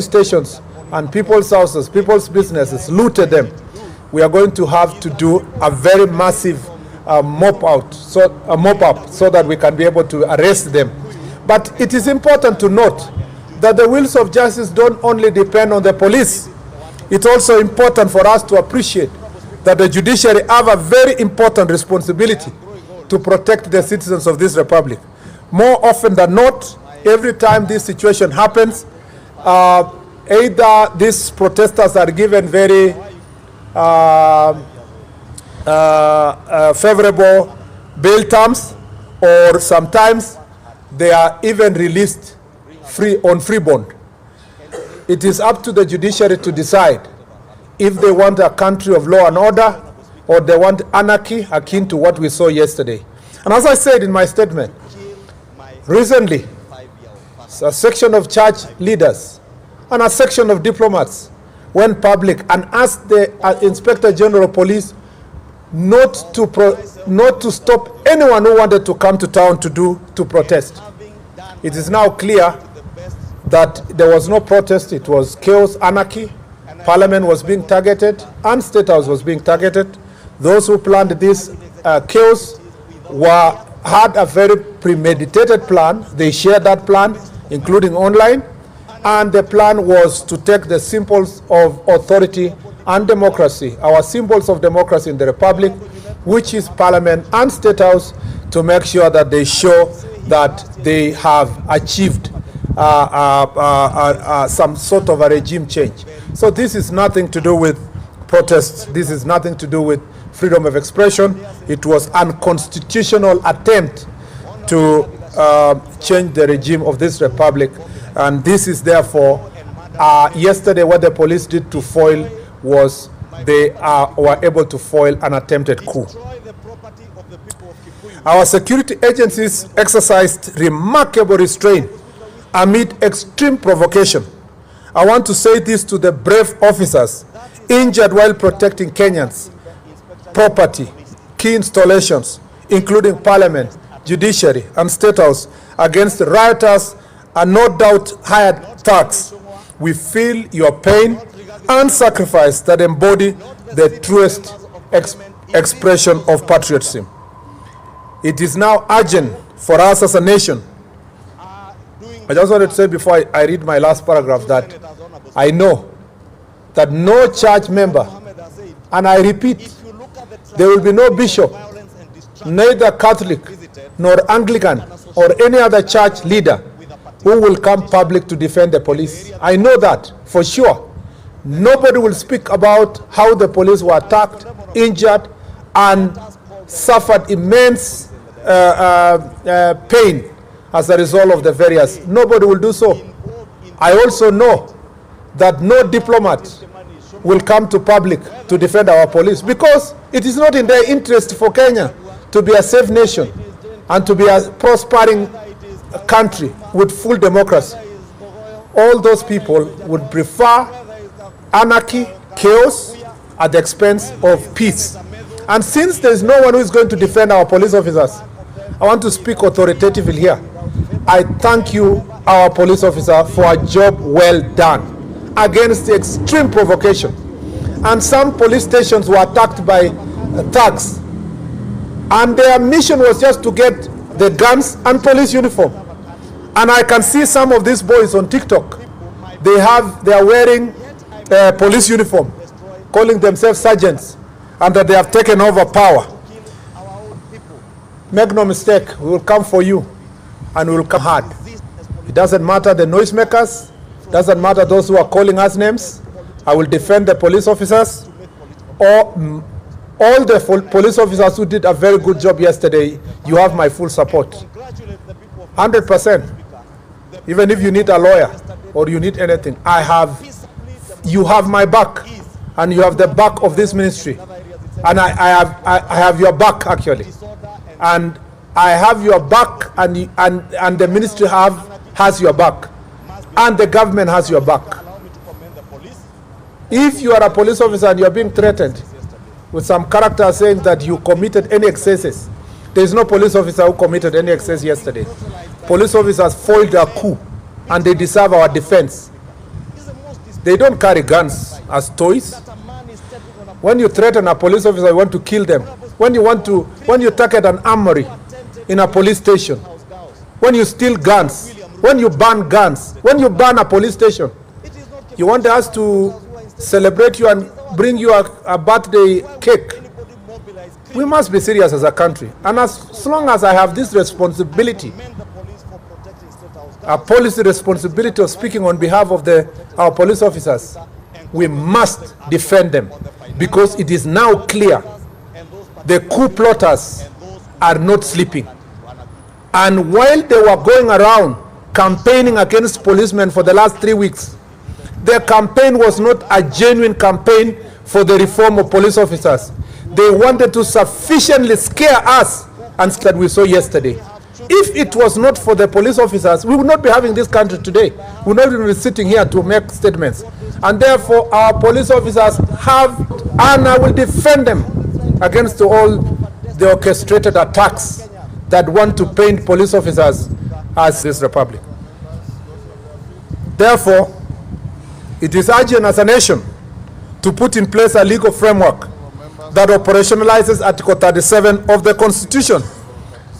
stations and people's houses, people's businesses, looted them, we are going to have to do a very massive mop up so that we can be able to arrest them. But it is important to note that the wheels of justice don't only depend on the police. It's also important for us to appreciate that the judiciary have a very important responsibility to protect the citizens of this republic. More often than not, every time this situation happens, either these protesters are given very favorable bail terms, or sometimes they are even released on free bond. It is up to the judiciary to decide if they want a country of law and order or they want anarchy akin to what we saw yesterday. And as I said in my statement, recently, a section of church leaders and a section of diplomats went public and asked the Inspector General of Police not to stop anyone who wanted to come to town to protest. It is now clear that there was no protest, it was chaos, anarchy. Parliament was being targeted and State House was being targeted. Those who planned this chaos had a very premeditated plan. They shared that plan, including online, and the plan was to take the symbols of authority and democracy, our symbols of democracy in the Republic, which is Parliament and State House, to make sure that they show that they have achieved some sort of a regime change. So this is nothing to do with protests. This is nothing to do with freedom of expression. It was an unconstitutional attempt to change the regime of this republic. And this is therefore, yesterday what the police did to foil was they were able to foil an attempted coup. Our security agencies exercised remarkable restraint amid extreme provocation. I want to say this to the brave officers injured while protecting Kenyans' property, key installations, including Parliament, Judiciary, and State House, against the rioters and no doubt hired thugs. We feel your pain and sacrifice that embody the truest expression of patriotism. It is now urgent for us as a nation. I just wanted to say before I read my last paragraph that I know that no church member, and I repeat, there will be no bishop, neither Catholic nor Anglican or any other church leader who will come public to defend the police. I know that for sure. Nobody will speak about how the police were attacked, injured, and suffered immense pain as a result of the various. Nobody will do so. I also know that no diplomat will come to public to defend our police, because it is not in their interest for Kenya to be a safe nation and to be a prospering country with full democracy. All those people would prefer anarchy, chaos, at the expense of peace. And since there is no one who is going to defend our police officers, I want to speak authoritatively here. I thank you, our police officer, for a job well done against the extreme provocation. And some police stations were attacked by thugs, and their mission was just to get the guns and police uniform. And I can see some of these boys on TikTok. They are wearing police uniform, calling themselves sergeants, and that they have taken over power. Make no mistake, we will come for you, and we will come hard. It doesn't matter the noisemakers, doesn't matter those who are calling us names. I will defend the police officers, or all the police officers who did a very good job yesterday. You have my full support, 100%. Even if you need a lawyer or you need anything, you have my back, and you have the back of this ministry, and I have your back actually, and I have your back, and the ministry has your back, and the government has your back. If you are a police officer and you are being threatened with some character saying that you committed any excesses, there is no police officer who committed any excess yesterday. Police officers foiled a coup, and they deserve our defense. They don't carry guns as toys. When you threaten a police officer, you want to kill them. When you target an armory in a police station, when you steal guns, when you ban guns, when you ban a police station, you want us to celebrate you and bring you a birthday cake. We must be serious as a country. And as long as I have this responsibility, a policy responsibility of speaking on behalf of our police officers, we must defend them, because it is now clear the coup plotters are not sleeping. And while they were going around campaigning against policemen for the last 3 weeks, their campaign was not a genuine campaign for the reform of police officers. They wanted to sufficiently scare us, and that we saw yesterday. If it was not for the police officers, we would not be having this country today. We would not be sitting here to make statements. And therefore, our police officers have, and I will defend them against all the orchestrated attacks that want to paint police officers as this republic. Therefore, it is urgent as a nation to put in place a legal framework that operationalizes Article 37 of the Constitution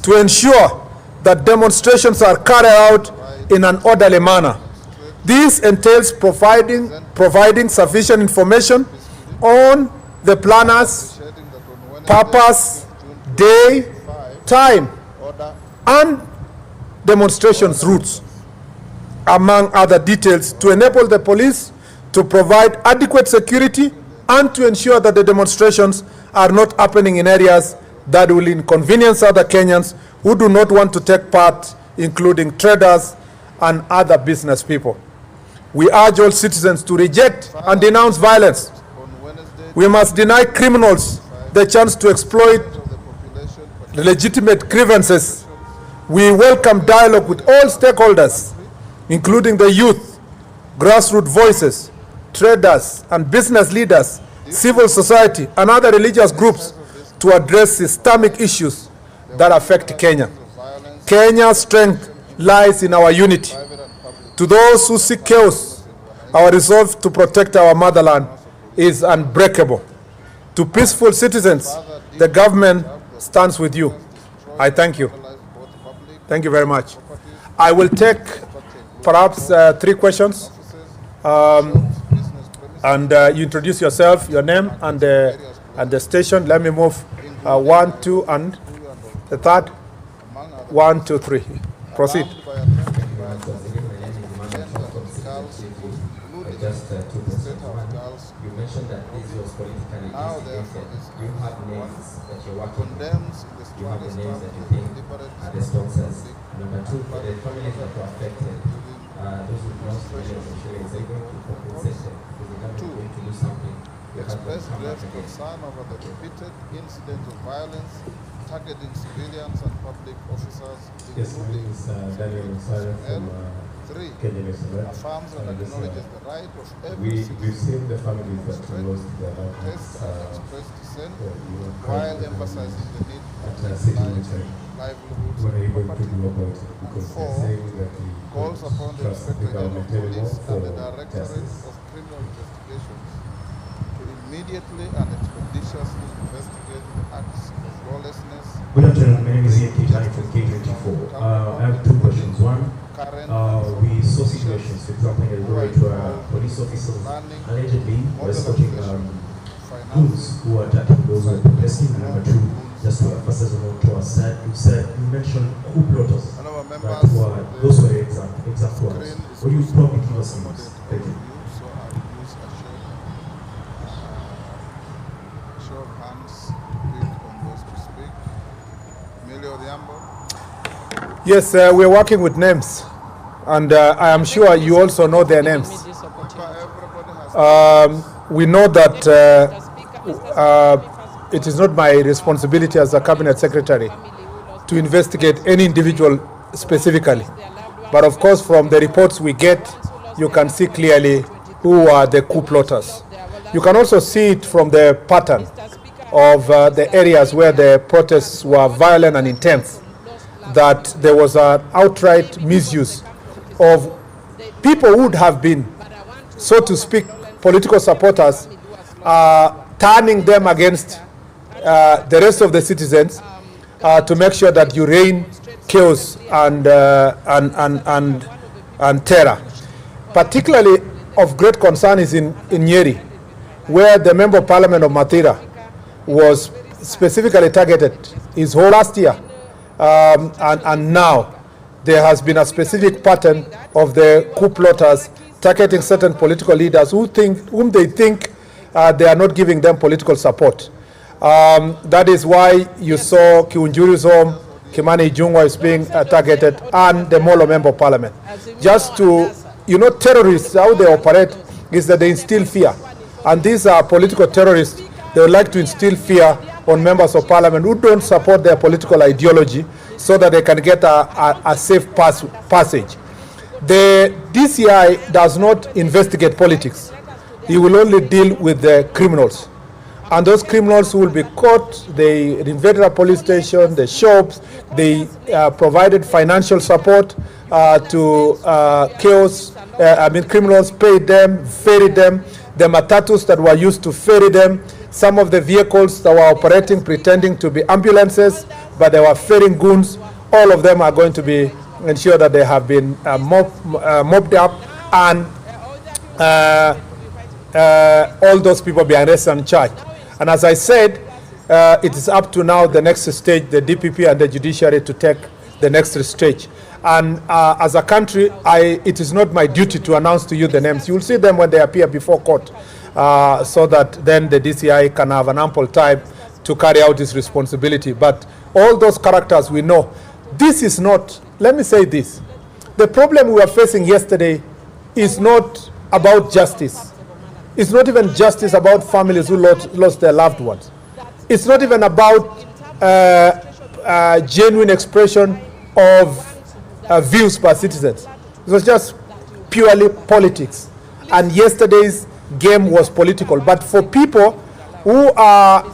to ensure that demonstrations are carried out in an orderly manner. This entails providing sufficient information on the planners, purpose, day, time, and demonstrations routes, among other details, to enable the police to provide adequate security and to ensure that the demonstrations are not happening in areas that will inconvenience other Kenyans who do not want to take part, including traders and other business people. We urge all citizens to reject and denounce violence. We must deny criminals the chance to exploit legitimate grievances. We welcome dialogue with all stakeholders, including the youth, grassroots voices, traders and business leaders, civil society, and other religious groups to address systemic issues that affect Kenya. Kenya's strength lies in our unity. To those who seek chaos, our resolve to protect our motherland is unbreakable. To peaceful citizens, the government stands with you. I thank you. Thank you very much. I will take perhaps 3 questions. And you introduce yourself, your name, and the station. Let me move 1, 2, and the third. 1, 2, 3. Proceed. Just 2%. You mentioned that this was politically instigated. You have names that you're working with. You have the names that you think are the sponsors. Number 2, for the families that were affected, those who lost millions of shillings, are going to compensate them? Is the government going to do something? Express grave concern over the repeated incidents of violence targeting civilians and public officers, including Daniel from 3. Kenya. Affirms and acknowledges the right of every We've seen the families that lost their loved protest ones. and express dissent, while emphasizing the need to livelihoods What are you and going to property. do about it? Because they're 4. saying that we Calls upon the trust the Inspector General government of Police anymore and the for Directorate justice. of Criminal Investigations to immediately and expeditiously investigate the acts of lawlessness. Good afternoon, my name is Ian Kitani from K24. I have 2 questions. One, we saw situations, for example, in Eldoret where police officers allegedly were escorting goods who were attacking those who were protesting. And number 2, just to emphasize on what was said, you mentioned coup plotters, that were, those were exact words. Would you probably give us some names? Thank you. So I will use a show of hands on those to speak. Emilio Odhiambo. Yes, we're working with names, and I am sure you also know their names. We know that it is not my responsibility as a cabinet secretary to investigate any individual specifically. But of course, from the reports we get, you can see clearly who are the coup plotters. You can also see it from the pattern of the areas where the protests were violent and intense, that there was an outright misuse of people who would have been so to speak, political supporters, turning them against the rest of the citizens to make sure that you reign chaos and terror. Particularly of great concern is in Nyeri, where the Member of Parliament of Mathira was specifically targeted his whole last year. And now there has been a specific pattern of the coup plotters targeting certain political leaders whom they think they are not giving them political support. That is why you saw Kiunjuri's home, Kimani Ichung'wah is being targeted, and the Molo Member of Parliament. Just to, terrorists, how they operate is that they instill fear. And these are political terrorists. They would like to instill fear on members of parliament who don't support their political ideology so that they can get a safe passage. The DCI does not investigate politics. He will only deal with the criminals. And those criminals who will be caught, they invaded a police station, the shops, they provided financial support to criminals paid them, ferried them, the matatus that were used to ferry them, some of the vehicles that were operating pretending to be ambulances, but they were ferrying goons. All of them are going to be ensured that they have been mobbed up, and all those people be arrested and charged. And as I said, it is up to now the next stage, the DPP and the judiciary, to take the next stage. And as a country, it is not my duty to announce to you the names. You will see them when they appear before court, so that then the DCI can have an ample time to carry out its responsibility. But all those characters we know. This is not, let me say this, the problem we were facing yesterday is not about justice. It's not even justice about families who lost their loved ones. It's not even about genuine expression of views by citizens. It was just purely politics. And yesterday's game was political. But for people who are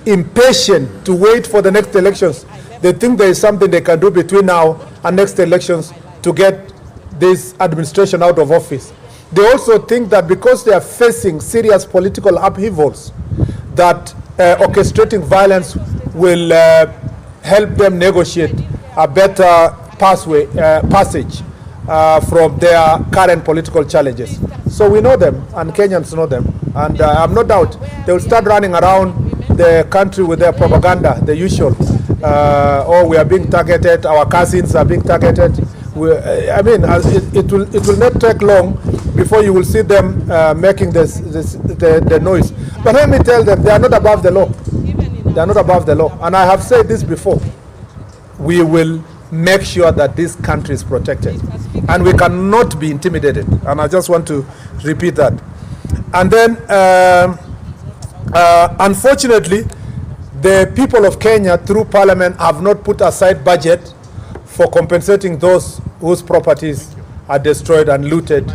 impatient to wait for the next elections, they think there is something they can do between now and next elections to get this administration out of office. They also think that because they are facing serious political upheavals, that orchestrating violence will help them negotiate a better passage from their current political challenges. So we know them, and Kenyans know them, and I have no doubt they will start running around the country with their propaganda, the usual. We are being targeted, our cousins are being targeted. It will not take long before you will see them making the noise. But let me tell them, they are not above the law. They are not above the law. And I have said this before. We will make sure that this country is protected. And we cannot be intimidated. And I just want to repeat that. And then, unfortunately, the people of Kenya, through Parliament, have not put aside budget for compensating those whose properties are destroyed and looted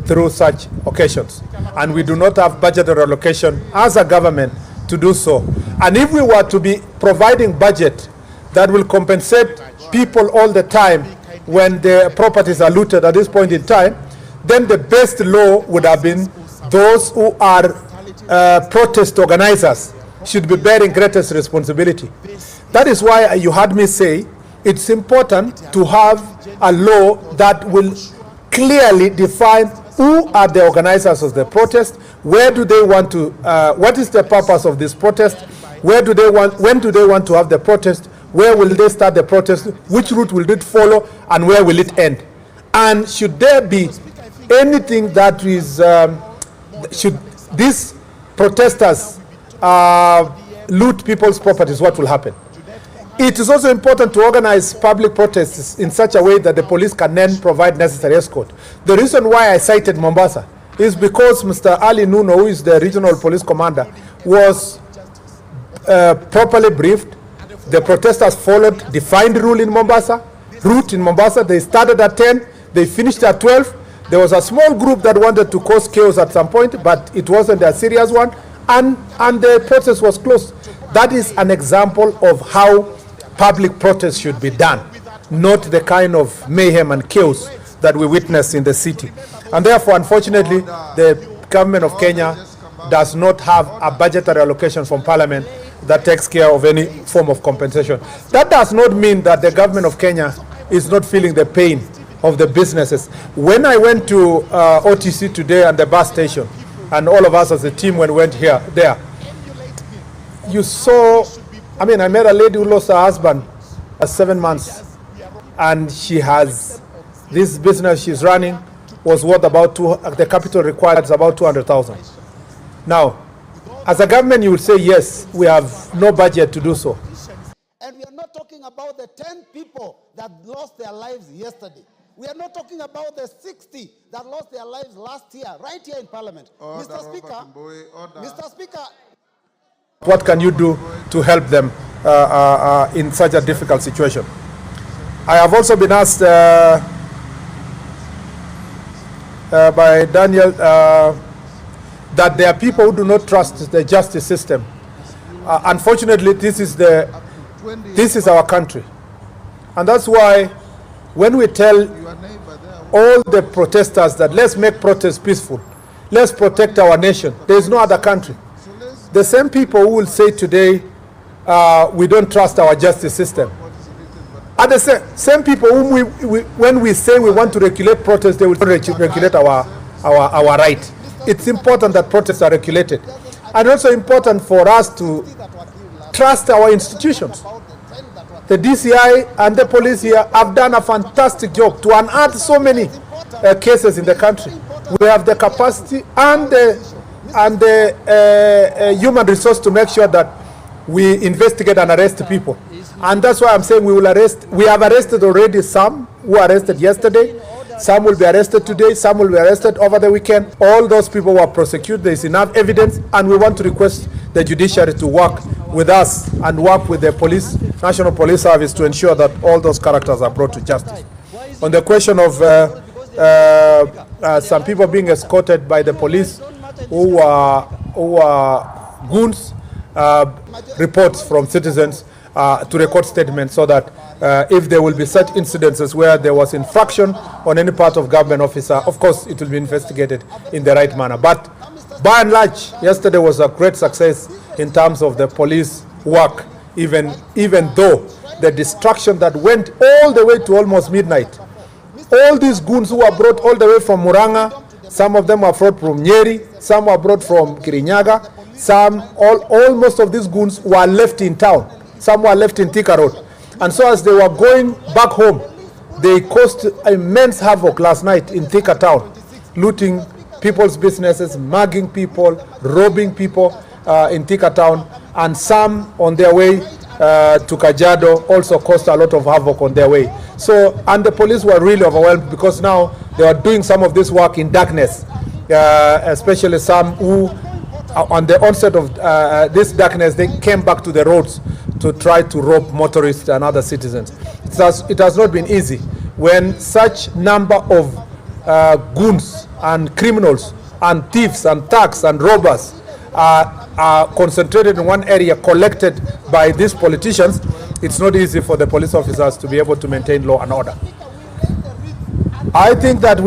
through such occasions. And we do not have budgetary allocation as a government to do so. And if we were to be providing budget that will compensate people all the time when their properties are looted at this point in time, then the best law would have been those who are protest organizers should be bearing greatest responsibility. That is why you heard me say it's important to have a law that will clearly define who are the organizers of the protest, where do they want to, what is the purpose of this protest, when do they want to have the protest, where will they start the protest, which route will it follow, and where will it end. And should there be anything that is, should these protesters loot people's properties, what will happen? It is also important to organize public protests in such a way that the police can then provide necessary escort. The reason why I cited Mombasa is because Mr. Ali Nuno, who is the regional police commander, was properly briefed. The protesters followed defined route in Mombasa. They started at 10, they finished at 12. There was a small group that wanted to cause chaos at some point, but it wasn't a serious one, and the protest was closed. That is an example of how public protest should be done, not the kind of mayhem and chaos that we witness in the city. And therefore, unfortunately, the government of Kenya does not have a budgetary allocation from Parliament that takes care of any form of compensation. That does not mean that the government of Kenya is not feeling the pain of the businesses. When I went to OTC today and the bus station, and all of us as a team when we went there, you saw, I met a lady who lost her husband at 7 months, and she has this business she's running was worth about the capital required is about 200,000. Now, as a government, you will say, yes, we have no budget to do so. And we are not talking about the 10 people that lost their lives yesterday. We are not talking about the 60 that lost their lives last year, right here in Parliament. Mr. Speaker, what can you do to help them in such a difficult situation? I have also been asked by Daniel that there are people who do not trust the justice system. Unfortunately, this is our country. And that's why when we tell all the protesters that let's make protests peaceful, let's protect our nation, there is no other country. The same people who will say today, we don't trust our justice system, are the same people whom when we say we want to regulate protests, they will regulate our right. It's important that protests are regulated. And also important for us to trust our institutions. The DCI and the police here have done a fantastic job to unearth so many cases in the country. We have the capacity and the human resource to make sure that we investigate and arrest people. And that's why I'm saying we will arrest. We have arrested already some who were arrested yesterday. Some will be arrested today. Some will be arrested over the weekend. All those people were prosecuted. There is enough evidence, and we want to request the judiciary to work with us and work with the police, National Police Service, to ensure that all those characters are brought to justice. On the question of some people being escorted by the police who are goons, reports from citizens to record statements so that if there will be such incidences where there was infraction on any part of government officer, of course it will be investigated in the right manner. But by and large, yesterday was a great success in terms of the police work, even though the destruction that went all the way to almost midnight. All these goons who were brought all the way from Muranga, some of them were brought from Nyeri, some were brought from Kirinyaga, most of these goons were left in town. Some were left in Thika Road. And so as they were going back home, they caused immense havoc last night in Thika town, looting people's businesses, mugging people, robbing people in Thika town, and some on their way to Kajiado also caused a lot of havoc on their way. So, and the police were really overwhelmed because now they are doing some of this work in darkness, especially some who, on the onset of this darkness, they came back to the roads to try to rob motorists and other citizens. It has not been easy when such number of goons and criminals and thieves and thugs and robbers are concentrated in one area, collected by these politicians. It's not easy for the police officers to be able to maintain law and order. I think that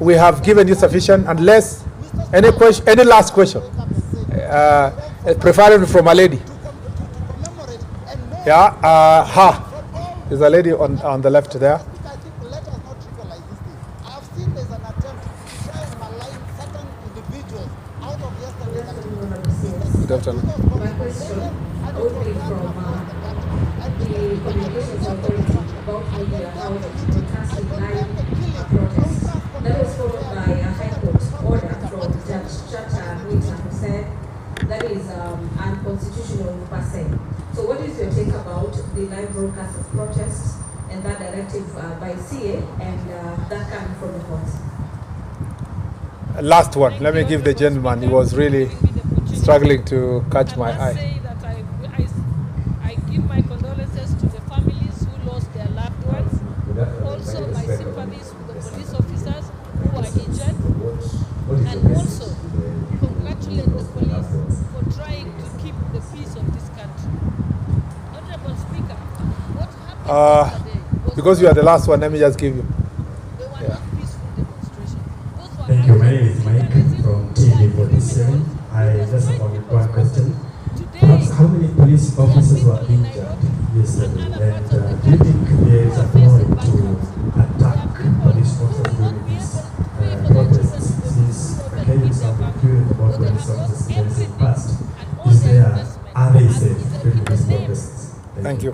we have given you sufficient, unless any last question, preferably from a lady. Yeah, there's a lady on the left there. Good afternoon. My question would be from the Communications Authority about media outlets broadcasting live protests. That was followed by a High Court order from Judge Chacha Mwita, who said that is unconstitutional per se. So what is your take about the live broadcast of protests and that directive by CA and that coming from the courts? Last one. Let me give the gentleman. He was really struggling to catch my eye. Say that I give my condolences to the families who lost their loved ones. Also, my sympathies with the police officers who are injured. And also, congratulate the police for trying to keep the peace of this country. Honorable Speaker, what happened yesterday? Because you are the last one, let me just give you. Thank you. My name is Mike from TV47. I just have one question. Perhaps how many police officers were injured yesterday? And do you think there is a point to attack police officers during these protests? Since Kenyans have been fearing about police officers in the past, are they safe during these protests? Thank you.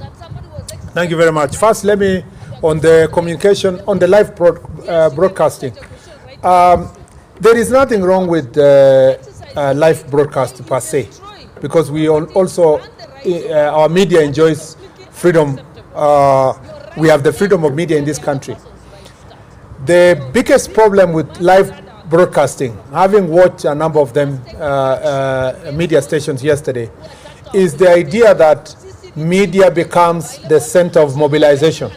Thank you very much. First, let me, on the communication, on the live broadcasting, there is nothing wrong with live broadcast per se, because we also, our media enjoys freedom. We have the freedom of media in this country. The biggest problem with live broadcasting, having watched a number of them, media stations yesterday, is the idea that media becomes the center of mobilization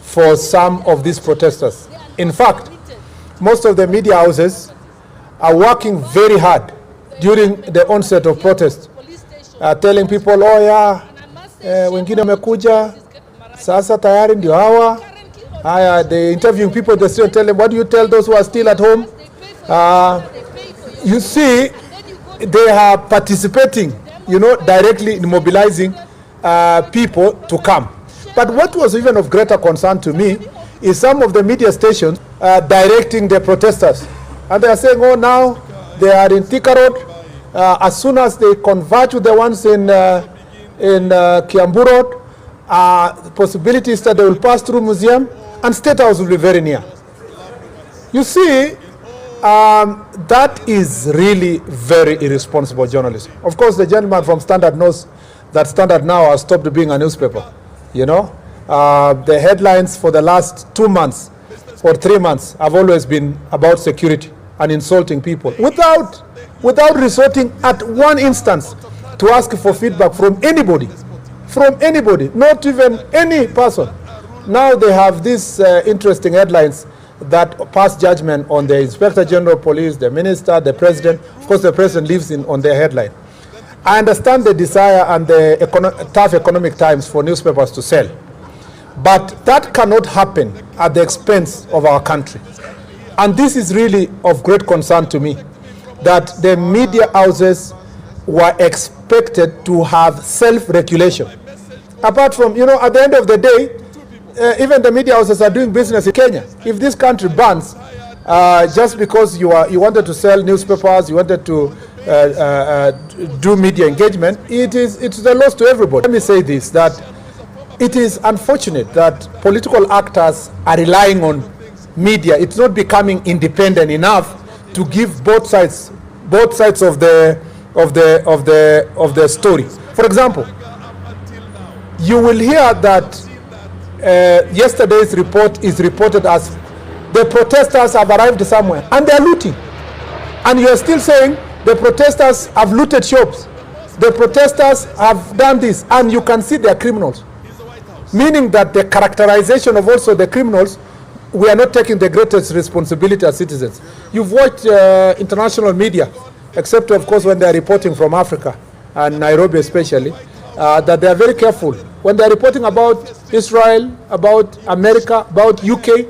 for some of these protesters. In fact, most of the media houses are working very hard during the onset of protest, telling people, oh yeah, wengine wamekuja, sasa tayari ndio hawa. They interviewing people, they still tell them, what do you tell those who are still at home? You see, they are participating, directly in mobilizing people to come. But what was even of greater concern to me is some of the media stations directing the protesters. And they are saying, oh, now they are in Thika Road. As soon as they converge with the ones in Kiambu Road, the possibility is that they will pass through Museum and State House will be very near. You see, that is really very irresponsible journalism. Of course, the gentleman from Standard knows that Standard now has stopped being a newspaper. The headlines for the last 2 months or 3 months have always been about security and insulting people without resorting at one instance to ask for feedback from anybody, not even any person. Now they have these interesting headlines that pass judgment on the Inspector General of Police, the Minister, the President. Of course, the President lives on their headline. I understand the desire and the tough economic times for newspapers to sell. But that cannot happen at the expense of our country. And this is really of great concern to me, that the media houses were expected to have self-regulation. Apart from, at the end of the day, even the media houses are doing business in Kenya. If this country bans, just because you wanted to sell newspapers, you wanted to do media engagement, it's a loss to everybody. Let me say this, that it is unfortunate that political actors are relying on media. It's not becoming independent enough to give both sides of the story. For example, you will hear that yesterday's report is reported as the protesters have arrived somewhere and they are looting, and you are still saying the protesters have looted shops, the protesters have done this, and you can see they are criminals, meaning that the characterization of also the criminals, we are not taking the greatest responsibility as citizens. You've watched international media, except of course when they are reporting from Africa and Nairobi especially, that they are very careful when they are reporting about Israel, about America, about UK.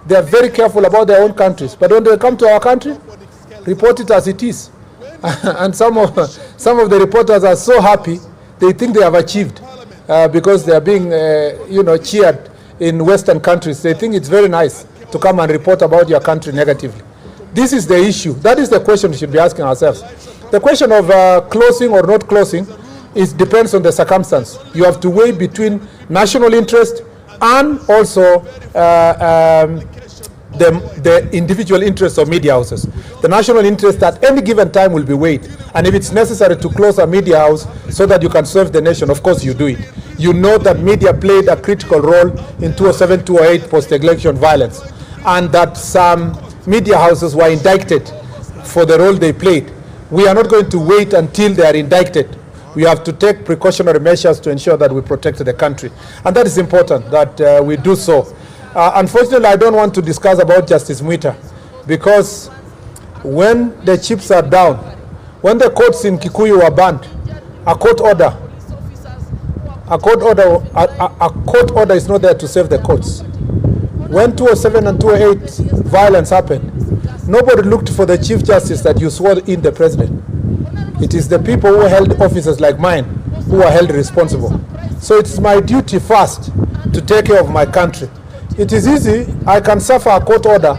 They are very careful about their own countries, but when they come to our country, report it as it is. And some of the reporters are so happy, they think they have achieved because they are being cheered in Western countries. They think it's very nice to come and report about your country negatively. This is the issue. That is the question we should be asking ourselves. The question of closing or not closing depends on the circumstance. You have to weigh between national interest and also the individual interests of media houses. The national interest at any given time will be weighed, and if it's necessary to close a media house so that you can serve the nation, of course you do it. You know that media played a critical role in 2007-2008 post-election violence, and that some media houses were indicted for the role they played. We are not going to wait until they are indicted. We have to take precautionary measures to ensure that we protect the country, and that is important that we do so. Unfortunately, I don't want to discuss about Justice Mwita, because when the chips are down, when the courts in Kikuyu were banned, a court order is not there to save the courts. When 2007 and 2008 violence happened, nobody looked for the Chief Justice that you swore in the president. It is the people who held offices like mine who are held responsible. So it's my duty first to take care of my country. It is easy. I can suffer a court order.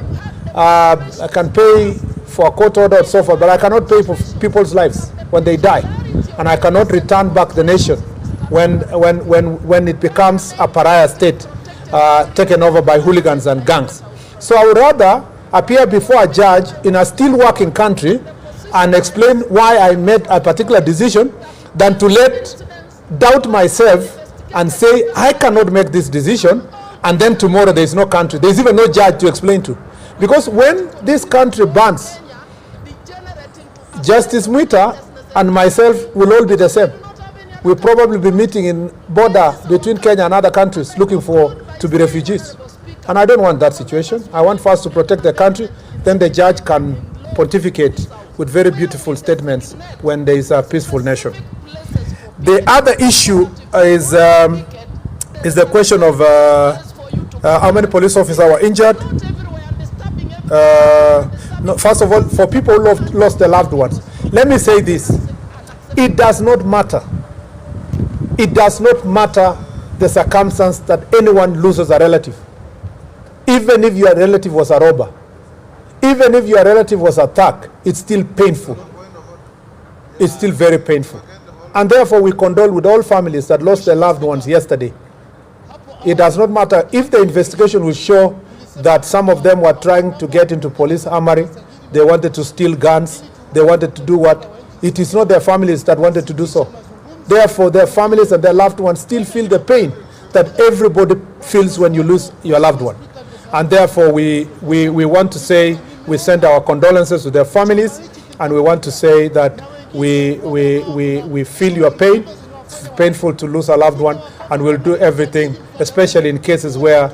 I can pay for a court order and so forth, but I cannot pay for people's lives when they die. And I cannot return back the nation when it becomes a pariah state taken over by hooligans and gangs. So I would rather appear before a judge in a still working country and explain why I made a particular decision than to doubt myself and say I cannot make this decision, and then tomorrow there is no country. There is even no judge to explain to. Because when this country burns, Justice Mwita and myself will all be the same. We'll probably be meeting in border between Kenya and other countries looking to be refugees. And I don't want that situation. I want first to protect the country, then the judge can pontificate with very beautiful statements when there is a peaceful nation. The other issue is the question of how many police officers were injured. No, first of all, for people who lost their loved ones, let me say this. It does not matter. It does not matter the circumstance that anyone loses a relative. Even if your relative was a robber, even if your relative was attacked, it's still painful. It's still very painful. And therefore, we condole with all families that lost their loved ones yesterday. It does not matter if the investigation will show that some of them were trying to get into police armory, they wanted to steal guns, they wanted to do what? It is not their families that wanted to do so. Therefore, their families and their loved ones still feel the pain that everybody feels when you lose your loved one. And therefore, we want to say we send our condolences to their families, and we want to say that we feel your pain. It's painful to lose a loved one, and we'll do everything, especially in cases where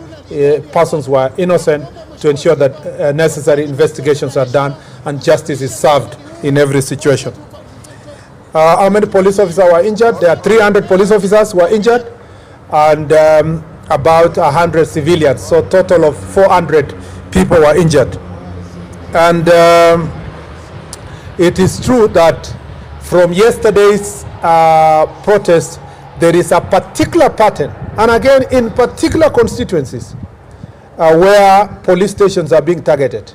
persons were innocent, to ensure that necessary investigations are done and justice is served in every situation. How many police officers were injured? There are 300 police officers who were injured, and about 100 civilians. So total of 400 people were injured. And it is true that from yesterday's protest, there is a particular pattern, and again in particular constituencies where police stations are being targeted.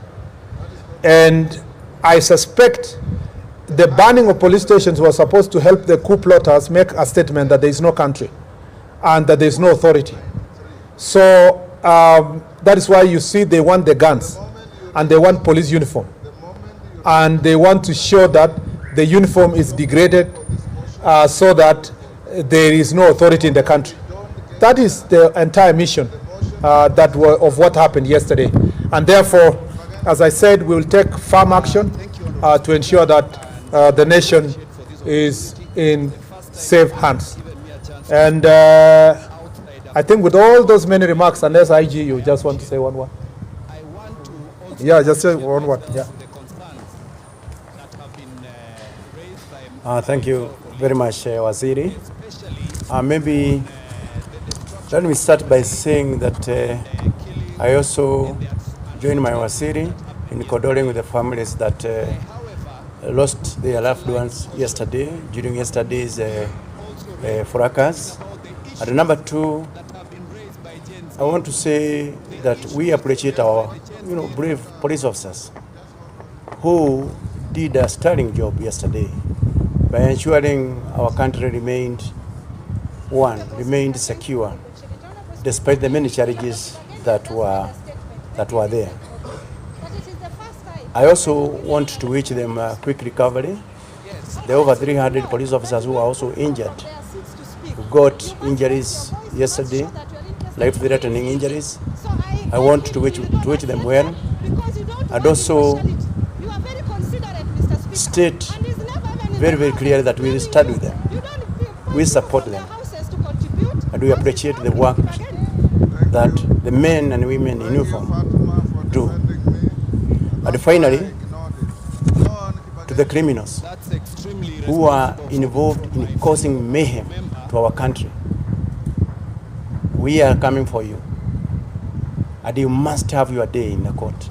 And I suspect the banning of police stations was supposed to help the coup plotters make a statement that there is no country and that there is no authority. So that is why you see they want the guns and they want police uniform, and they want to show that the uniform is degraded so that there is no authority in the country. That is the entire mission of what happened yesterday. And therefore, as I said, we will take firm action to ensure that the nation is in safe hands. And I think with all those many remarks, unless IG, you just want to say one word? Yeah, just say one word. Yeah. Thank you very much, Waziri. Maybe let me start by saying that I also join my Waziri in condoling with the families that lost their loved ones yesterday, during yesterday's fracas. And number two, I want to say that we appreciate our brave police officers who did a sterling job yesterday by ensuring our country remained secure, despite the many challenges that were there. I also want to wish them a quick recovery. There are over 300 police officers who are also injured, who got injuries yesterday, life-threatening injuries. I want to wish them well, and also state very, very clearly that we stand with them, we support them, and we appreciate the work that the men and women in uniform do. And finally, to the criminals who are involved in causing mayhem to our country, we are coming for you, and you must have your day in the court.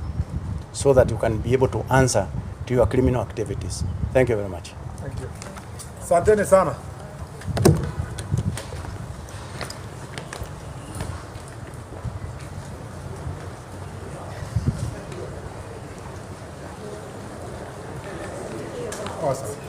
so that you can be able to answer to your criminal activities. Thank you very much. Thank you. Asanteni sana. Awesome.